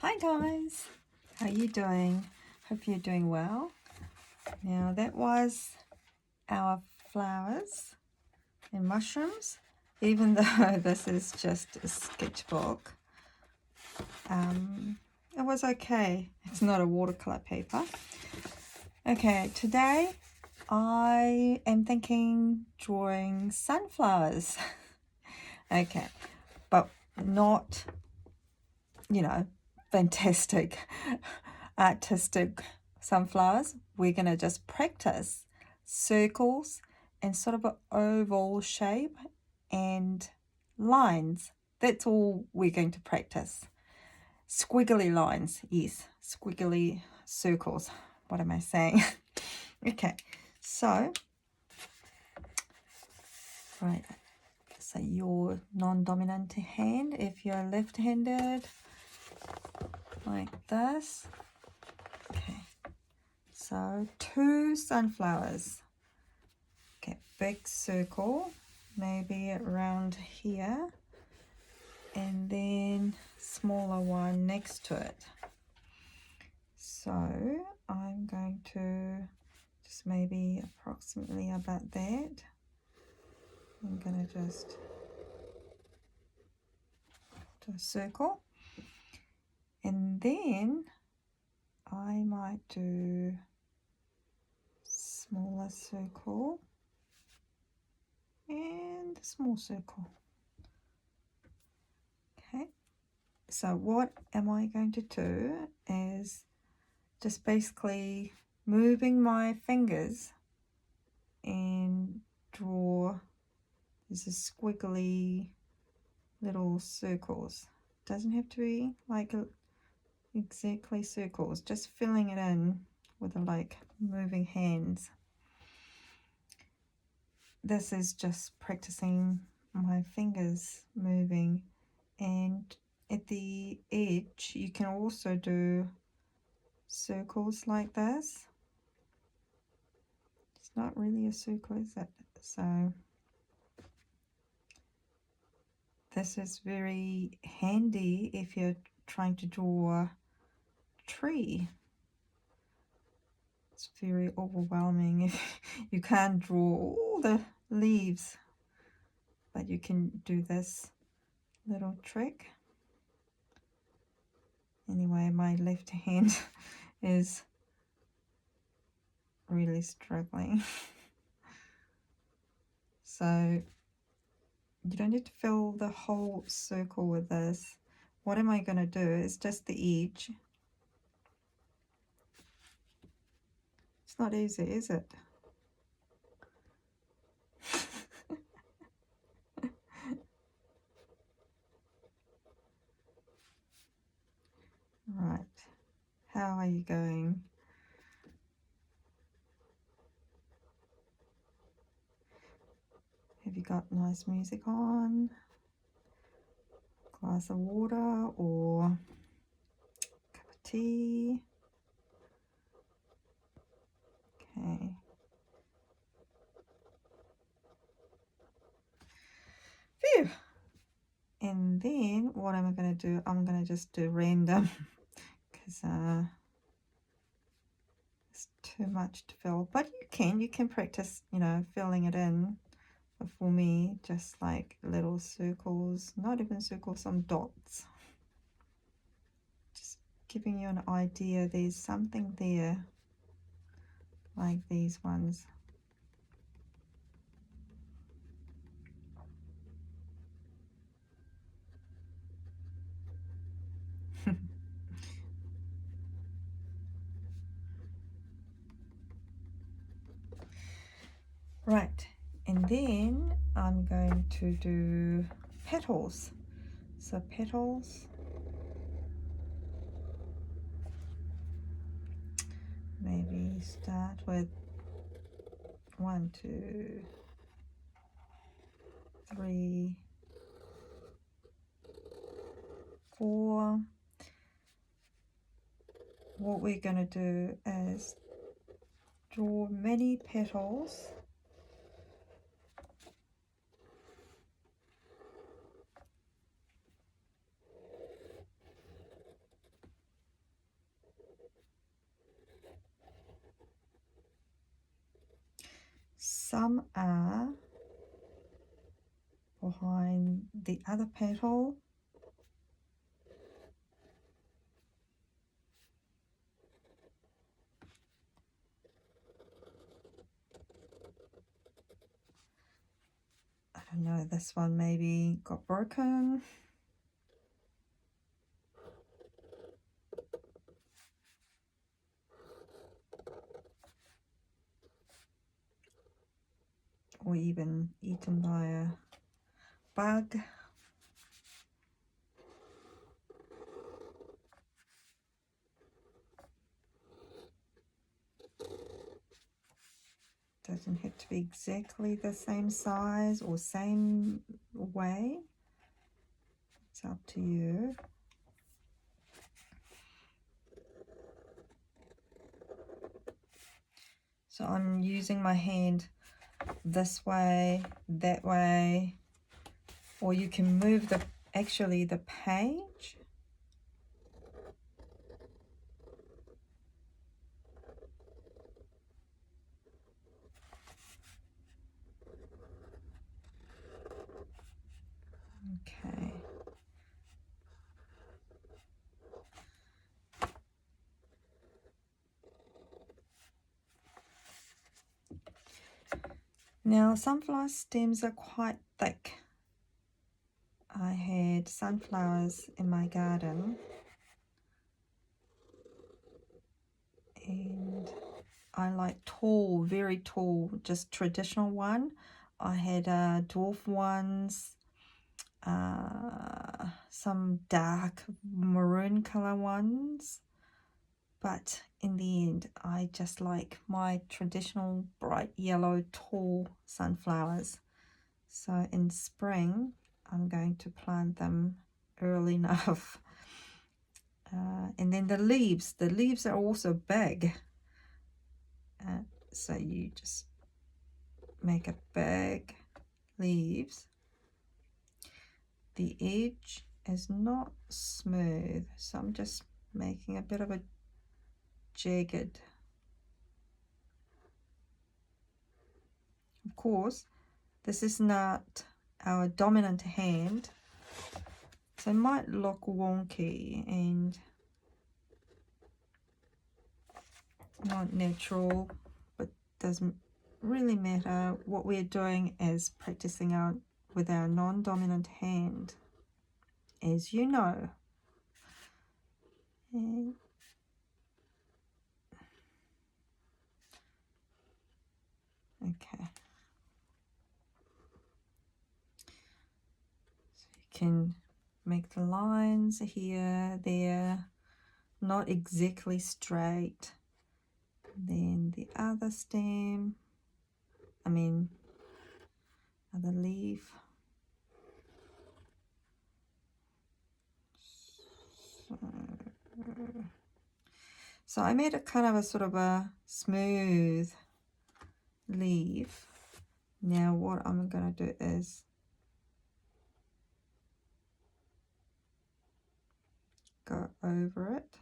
Hi guys, how you doing? Hope you're doing well. Now that was our flowers and mushrooms. Even though this is just a sketchbook, it was okay. It's not a watercolor paper. Okay, today I am thinking drawing sunflowers. Okay, but not, fantastic artistic sunflowers. We're going to just practice circles and sort of an oval shape and lines. That's all we're going to practice. Squiggly lines, yes, squiggly circles. What am I saying? Okay, so, right, so your non-dominant hand, if you're left-handed, like this. Okay, so 2 sunflowers. Okay, big circle, maybe around here, and then smaller one next to it. So I'm going to just maybe approximately about that. I'm going to just do a circle, and then I might do smaller circle and a small circle. Okay, so what am I going to do is just basically moving my fingers and draw these squiggly little circles. Doesn't have to be like exactly circles, just filling it in with the like moving hands. This is just practicing my fingers moving, and at the edge you can also do circles like this. It's not really a circle, is it? So this is very handy if you're trying to draw a tree. It's very overwhelming if you can't draw all the leaves, but you can do this little trick. Anyway, my left hand is really struggling. So you don't need to fill the whole circle with this. What am I going to do is just the edge. It's not easy, is it? Right. How are you going? Have you got nice music on? Glass of water or cup of tea? Okay. Phew. And then what am I going to do? I'm going to just do random because it's too much to fill. But you can practice, filling it in. But for me, just like little circles, not even circles, some dots. Just giving you an idea there's something there, like these ones. Right, and then I'm going to do petals. So petals, maybe start with 1, 2, 3, 4. What we're going to do is draw many petals . some are behind the other petal. I don't know, this one maybe got broken. Or even eaten by a bug. Doesn't have to be exactly the same size or same way. It's up to you. So I'm using my hand this way, that way, or you can move the page. Okay. Now sunflower stems are quite thick. I had sunflowers in my garden and I like tall, very tall, just traditional one. I had dwarf ones, some dark maroon color ones, but in the end I just like my traditional bright yellow tall sunflowers. So in spring I'm going to plant them early enough. And then the leaves are also big, so you just make a big leaves. The edge is not smooth, so I'm just making a bit of a jagged. Of course, this is not our dominant hand, so it might look wonky and not natural, but doesn't really matter. What we're doing is practicing out with our non-dominant hand, as you know. And okay, so you can make the lines here, there, not exactly straight. Then the other stem, other leaf. So I made a kind of a sort of a smooth leaf. Now what I'm going to do is go over it.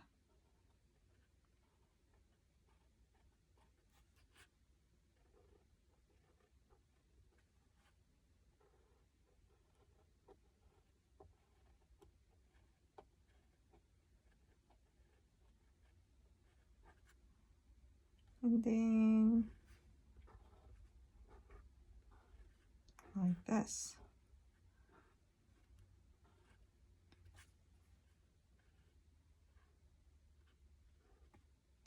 And then like this.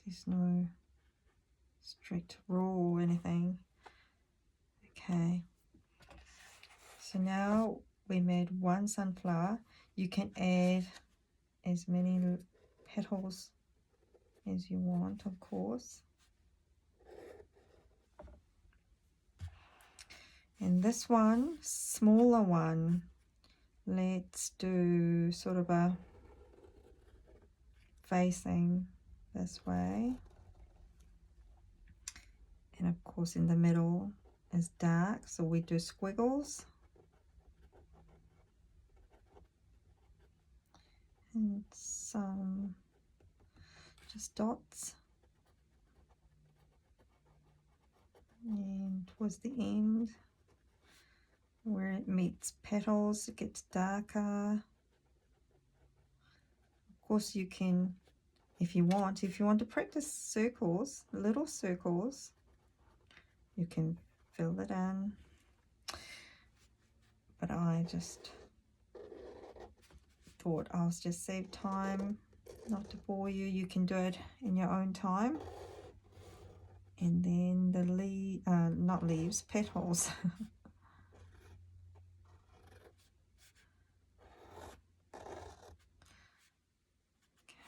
There's no strict rule or anything. Okay. So now we made one sunflower. You can add as many petals as you want, of course. And this one, smaller one, let's do sort of a facing this way. And of course in the middle is dark, so we do squiggles. And some just dots. And towards the end, where it meets petals, it gets darker. Of course, you can, if you want to practice circles, little circles, you can fill it in. But I just thought I'll just save time, not to bore you. You can do it in your own time. And then the not leaves, petals.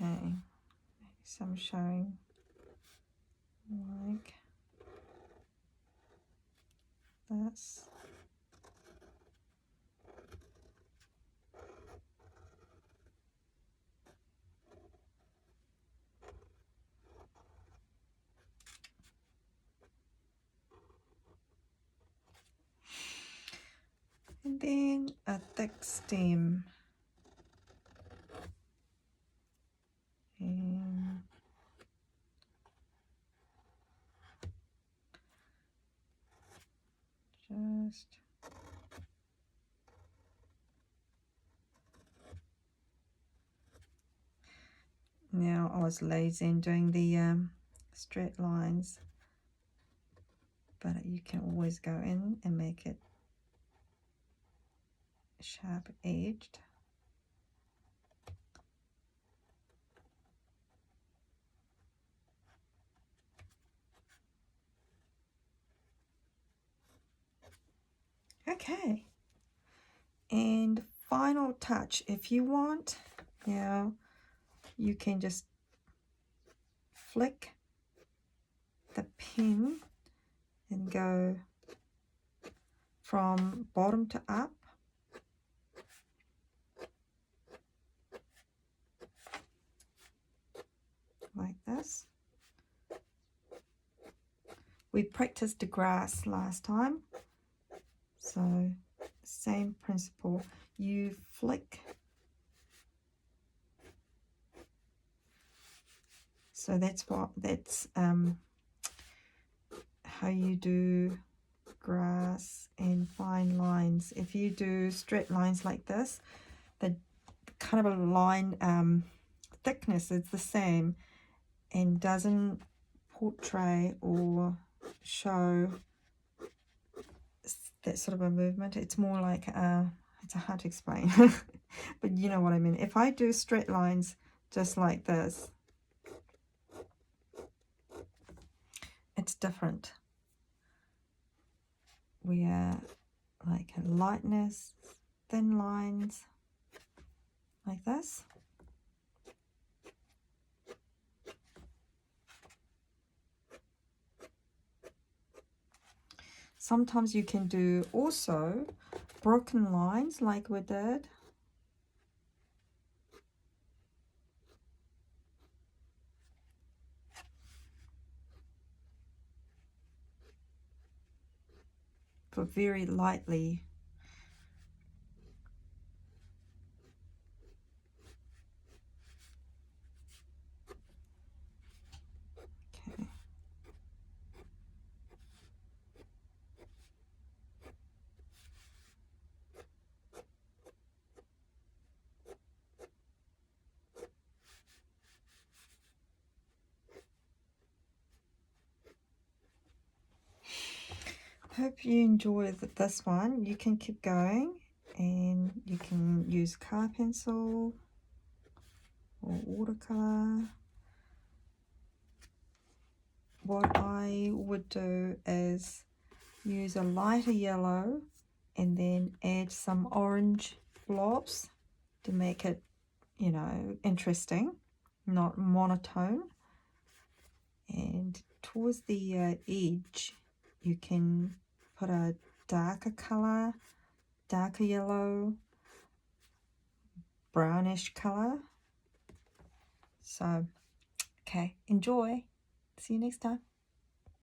Okay, so I'm showing like this. And then a thick stem. And just now I was lazy in doing the straight lines, but you can always go in and make it sharp edged. Okay, and final touch, if you want, now you can just flick the pen and go from bottom to up. Like this. We practiced the grass last time, so same principle. You flick, so that's how you do grass and fine lines. If you do straight lines like this, the kind of a line thickness is the same and doesn't portray or show that sort of a movement. It's more like it's hard to explain, but you know what I mean. If I do straight lines just like this, it's different. We are like a lightness, thin lines like this. Sometimes you can do also broken lines like we did. But very lightly. Okay. Hope you enjoy this one. You can keep going and you can use car pencil or watercolor. What I would do is use a lighter yellow and then add some orange blobs to make it, you know, interesting, not monotone. And towards the edge, you can put a darker color, darker yellow, brownish color. So, okay, enjoy. See you next time.